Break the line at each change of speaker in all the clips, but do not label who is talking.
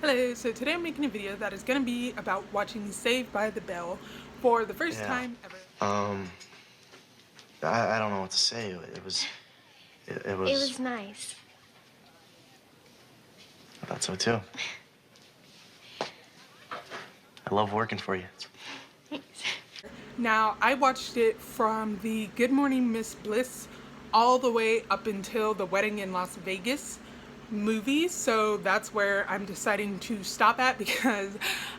Hello, so today I'm making a video that is going to be about watching Saved by the Bell for the first
Yeah.
time ever.
I don't know what to say. It was.
It was nice.
I thought so too. I love working for you.
Thanks.
Now, I watched it from the Good Morning Miss Bliss all the way up until the Wedding in Las Vegas movie, so that's where I'm deciding to stop at because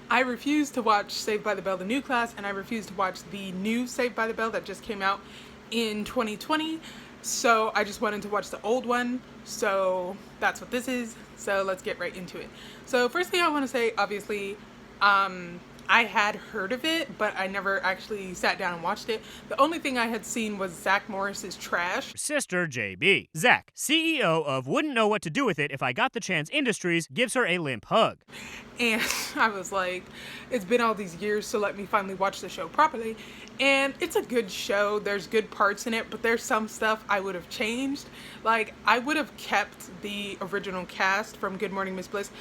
I refuse to watch Saved by the Bell the new class, and I refuse to watch the new Saved by the Bell that just came out in 2020. So I just wanted to watch the old one, so that's what this is. So let's get right into it. So first thing I want to say, obviously, I had heard of it, but I never actually sat down and watched it. The only thing I had seen was Zach Morris's Trash.
Sister JB. Zach, CEO of Wouldn't Know What to Do With It If I Got the Chance Industries, gives her a limp hug.
And I was like, it's been all these years, so let me finally watch the show properly. And it's a good show. There's good parts in it, but there's some stuff I would have changed. Like, I would have kept the original cast from Good Morning Miss Bliss.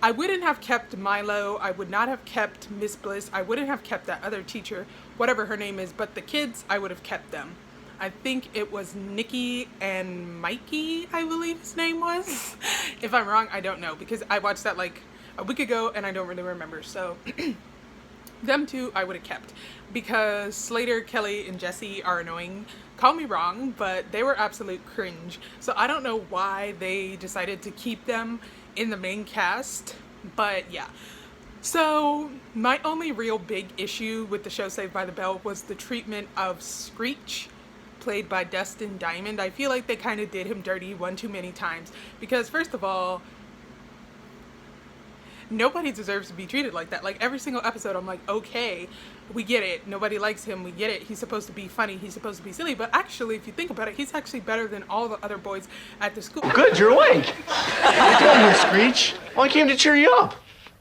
I wouldn't have kept Milo. I would not have kept Miss Bliss. I wouldn't have kept that other teacher, whatever her name is, but the kids, I would have kept them. I think it was Nikki and Mikey, I believe his name was. If I'm wrong, I don't know, because I watched that like a week ago and I don't really remember. So them two I would have kept, because Slater, Kelly, and Jesse are annoying. Call me wrong, but they were absolute cringe. So I don't know why they decided to keep them in the main cast, but yeah. So my only real big issue with the show Saved by the Bell was the treatment of Screech, played by Dustin Diamond. I feel like they kind of did him dirty one too many times, because first of all, nobody deserves to be treated like that. Like, every single episode I'm like, okay, we get it, nobody likes him, we get it, he's supposed to be funny, he's supposed to be silly, but actually, if you think about it, he's actually better than all the other boys at the school.
Good, you're awake. Come here, Screech. Well, I came to cheer you up.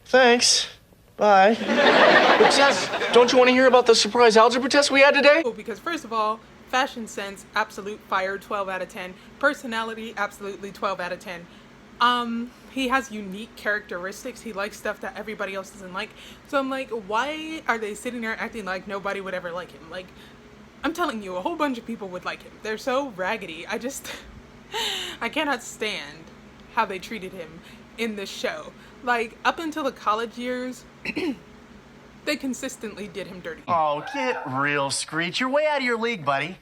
Thanks. Bye.
But Jess, don't you want to hear about the surprise algebra test we had today?
Because first of all, fashion sense, absolute fire, 12 out of 10. Personality, absolutely 12 out of 10. He has unique characteristics. He likes stuff that everybody else doesn't like. So I'm like, why are they sitting there acting like nobody would ever like him? Like, I'm telling you, a whole bunch of people would like him. They're so raggedy. I cannot stand how they treated him in this show. Like, up until the college years, they consistently did him dirty.
Oh, get real, Screech. You're way out of your league, buddy.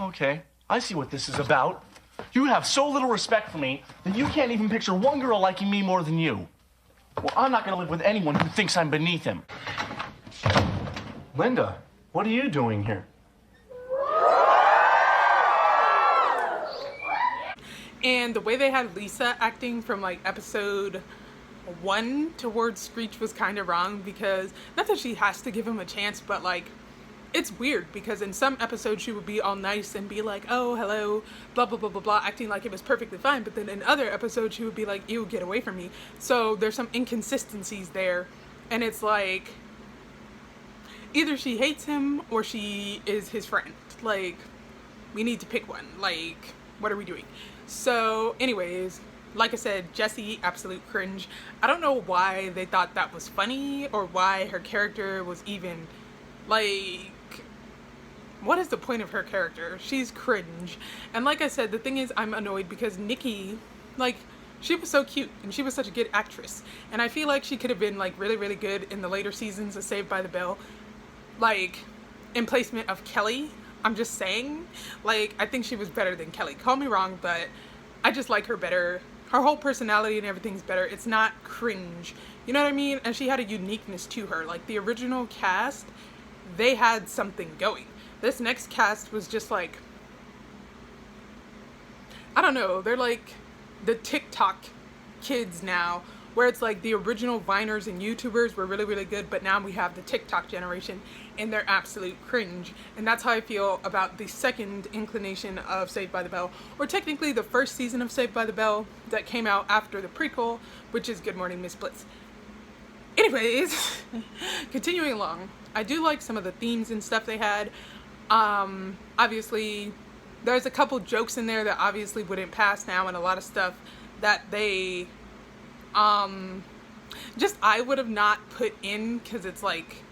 Okay, I see what this is about. You have so little respect for me that you can't even picture one girl liking me more than you. Well, I'm not gonna live with anyone who thinks I'm beneath him. Linda, what are you doing here?
And the way they had Lisa acting from like episode 1 towards Screech was kind of wrong, because not that she has to give him a chance, but like, it's weird because in some episodes she would be all nice and be like, oh, hello, blah, blah, blah, blah, blah, acting like it was perfectly fine. But then in other episodes she would be like, ew, get away from me. So there's some inconsistencies there. And it's like, either she hates him or she is his friend. Like, we need to pick one. Like, what are we doing? So anyways, like I said, Jessie, absolute cringe. I don't know why they thought that was funny, or why her character was even, like, what is the point of her character? She's cringe. And like I said, the thing is, I'm annoyed because Nikki, like, she was so cute and she was such a good actress. And I feel like she could have been like really, really good in the later seasons of Saved by the Bell. Like, in placement of Kelly. I'm just saying. Like, I think she was better than Kelly. Call me wrong, but I just like her better. Her whole personality and everything's better. It's not cringe. You know what I mean? And she had a uniqueness to her. Like, the original cast, they had something going. This next cast was just like, I don't know, they're like the TikTok kids now, where it's like the original Viners and YouTubers were really, really good, but now we have the TikTok generation and they're absolute cringe. And that's how I feel about the second inclination of Saved by the Bell, or technically the first season of Saved by the Bell that came out after the prequel, which is Good Morning Miss Bliss. Anyways, continuing along, I do like some of the themes and stuff they had. Obviously, there's a couple jokes in there that obviously wouldn't pass now, and a lot of stuff that they just I would have not put in, because it's like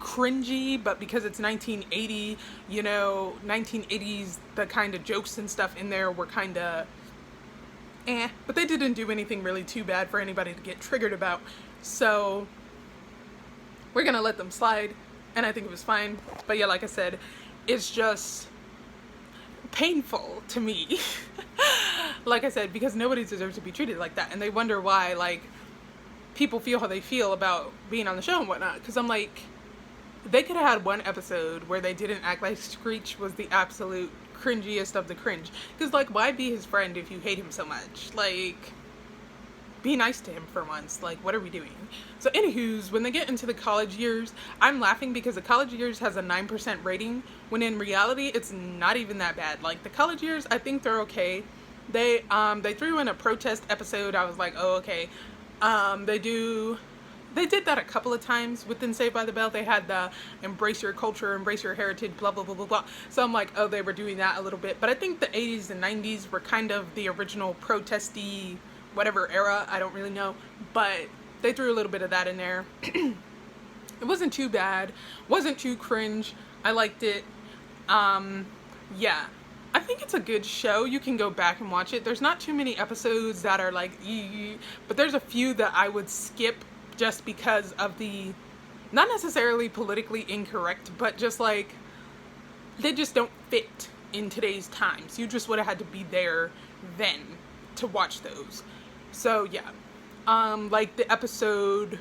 cringy, but because it's 1980, 1980s, the kind of jokes and stuff in there were kind of but they didn't do anything really too bad for anybody to get triggered about, so we're gonna let them slide, and I think it was fine. But yeah, like I said, it's just painful to me. Like I said, because nobody deserves to be treated like that, and they wonder why like people feel how they feel about being on the show and whatnot, because I'm like, they could have had one episode where they didn't act like Screech was the absolute cringiest of the cringe. Because, like, why be his friend if you hate him so much? Like, be nice to him for once. Like, what are we doing? So, anywho's, when they get into the college years, I'm laughing because the college years has a 9% rating, when in reality, it's not even that bad. Like, the college years, I think they're okay. They threw in a protest episode. I was like, oh, okay. They did that a couple of times within Saved by the Bell. They had the embrace your culture, embrace your heritage, blah, blah, blah, blah, blah. So I'm like, oh, they were doing that a little bit. But I think the 80s and 90s were kind of the original protesty whatever era. I don't really know. But they threw a little bit of that in there. It wasn't too bad. Wasn't too cringe. I liked it. Yeah. I think it's a good show. You can go back and watch it. There's not too many episodes that are like, but there's a few that I would skip just because of the, not necessarily politically incorrect, but just like, they just don't fit in today's times. You just would have had to be there then to watch those. So yeah, like the episode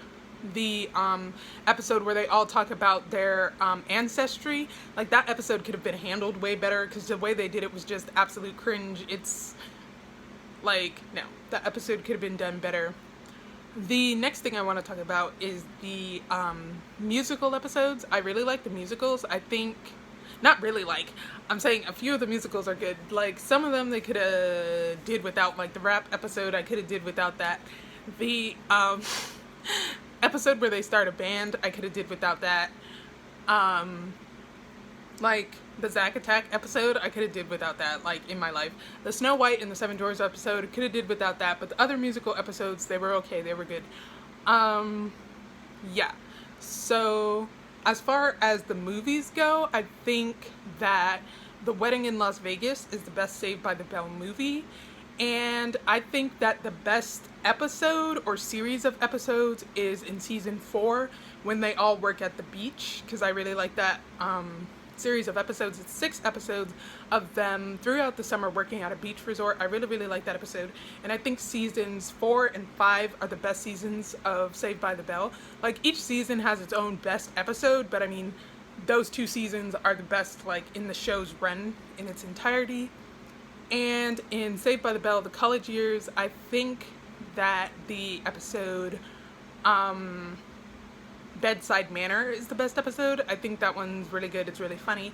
where they all talk about their ancestry, like that episode could have been handled way better, because the way they did it was just absolute cringe. It's like, no, that episode could have been done better. The next thing I want to talk about is the musical episodes. I really like the musicals. I think, not really like, I'm saying a few of the musicals are good. Like, some of them they could have did without, like the rap episode, I could have did without that. The episode where they start a band, I could have did without that. Like, the Zack Attack episode, I could have did without that, like, in my life. The Snow White and the Seven Dwarfs episode, could have did without that, but the other musical episodes, they were okay, they were good. Yeah. So, as far as the movies go, I think that The Wedding in Las Vegas is the best Saved by the Bell movie, and I think that the best episode or series of episodes is in season 4, when they all work at the beach, because I really like that, series of episodes. It's 6 episodes of them throughout the summer working at a beach resort. I really, really like that episode. And I think seasons 4 and 5 are the best seasons of Saved by the Bell. Like, each season has its own best episode, but I mean, those 2 seasons are the best, like, in the show's run in its entirety. And in Saved by the Bell, the college years, I think that the episode, Bedside Manor is the best episode. I think that one's really good. It's really funny.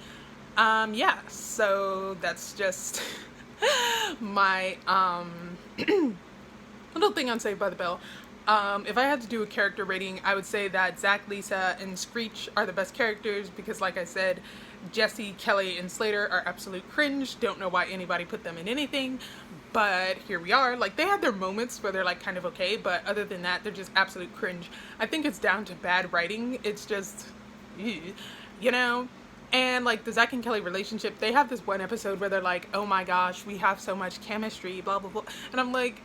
Yeah, so that's just my little thing on Saved by the Bell. If I had to do a character rating, I would say that Zach, Lisa, and Screech are the best characters because, like I said, Jesse, Kelly, and Slater are absolute cringe. Don't know why anybody put them in anything, but here we are. Like, they had their moments where they're like kind of okay, but other than that, they're just absolute cringe. I think it's down to bad writing. It's just, you know? And like the Zach and Kelly relationship, they have this one episode where they're like, oh my gosh, we have so much chemistry, blah, blah, blah. And I'm like,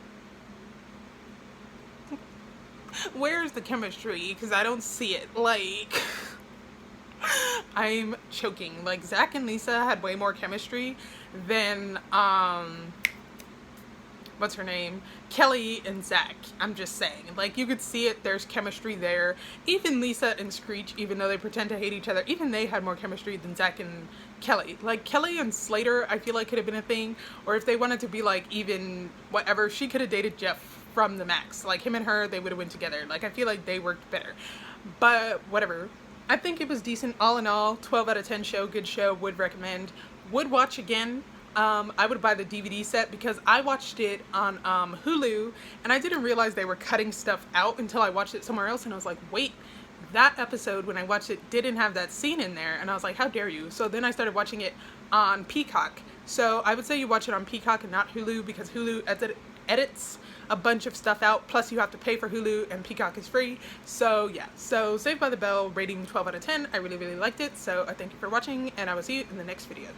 where's the chemistry? Because I don't see it. Like, I'm choking. Like, Zach and Lisa had way more chemistry than, what's her name? Kelly and Zach. I'm just saying. Like, you could see it. There's chemistry there. Even Lisa and Screech, even though they pretend to hate each other, even they had more chemistry than Zach and Kelly. Like, Kelly and Slater, I feel like could have been a thing. Or if they wanted to be, like, even whatever, she could have dated Jeff from the Max. Like, him and her, they would have went together. Like, I feel like they worked better. But, whatever. I think it was decent all in all. 12 out of 10 show. Good show. Would recommend. Would watch again. I would buy the DVD set because I watched it on Hulu and I didn't realize they were cutting stuff out until I watched it somewhere else, and I was like, wait, that episode when I watched it didn't have that scene in there, and I was like, how dare you? So then I started watching it on Peacock. So I would say you watch it on Peacock and not Hulu, because Hulu edits a bunch of stuff out, plus you have to pay for Hulu, and Peacock is free. So yeah, so Saved by the Bell, rating 12 out of 10. I really liked it, so I thank you for watching, and I will see you in the next video.